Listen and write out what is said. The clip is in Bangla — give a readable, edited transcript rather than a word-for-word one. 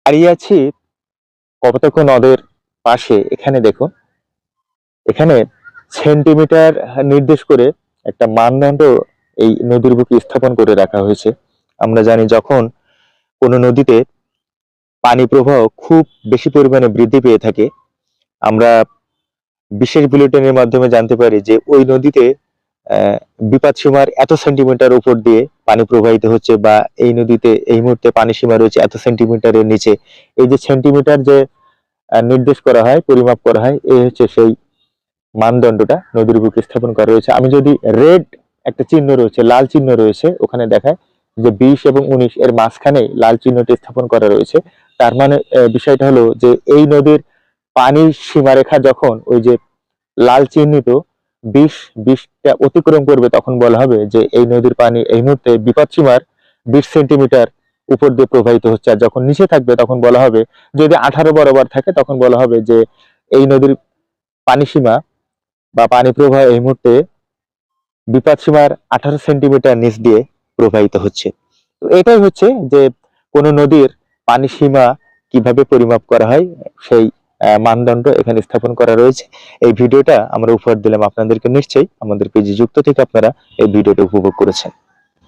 দাঁড়িয়ে আছি কপোতাক্ষ নদের পাশে। এখানে দেখুন, এখানে সেন্টিমিটার নির্দেশ করে একটা মানদণ্ড এই নদীর বুকে স্থাপন করে রাখা হয়েছে। আমরা জানি যখন কোনো নদীতে পানি প্রবাহ খুব বেশি পরিমাণে বৃদ্ধি পেয়ে থাকে, আমরা বিশেষ বুলেটিনের মাধ্যমে জানতে পারি যে ওই নদীতে বিপদসীমার এত সেন্টিমিটার উপর দিয়ে পানি প্রবাহিত হচ্ছে, বা এই নদীতে এই মুহূর্তে পানি সীমা রয়েছে এত সেন্টিমিটারের নিচে। এই যে সেন্টিমিটার যে নির্দেশ করা হয়, পরিমাপ করা হয়, এই হচ্ছে সেই মানদণ্ডটা নদীর বুকে স্থাপন করা রয়েছে। আমি যদি রেড একটা চিহ্ন রয়েছে, লাল চিহ্ন রয়েছে, ওখানে দেখায় যে 20 এবং 19 এর মাঝখানে লাল চিহ্নটি স্থাপন করা রয়েছে। তার মানে বিষয়টা হলো যে এই নদীর পানির সীমারেখা যখন ওই যে লাল চিহ্নিত 20টা অতিক্রম করবে, তখন বলা হবে যে এই নদীর পানি এই মুহূর্তে বিপদসীমার 20 সেন্টিমিটার উপর দিয়ে প্রবাহিত হচ্ছে। আর যখন নিচে থাকবে তখন বলা হবে, যদি 18 বরাবর থাকে তখন বলা হবে যে এই নদীর পানি সীমা বা পানি প্রবাহ এই মুহূর্তে বিপদসীমার 18 সেন্টিমিটার নিচ দিয়ে প্রবাহিত হচ্ছে। তো এটাই হচ্ছে যে কোন নদীর পানি সীমা কিভাবে পরিমাপ করা হয়, সেই মানদণ্ড এখানে স্থাপন করা রয়েছে। এই ভিডিওটা আমরা উপহার দিলাম আপনাদেরকে। নিশ্চয়ই আমাদের পেজে যুক্ত থেকে আপনারা এই ভিডিওটা উপভোগ করেছেন।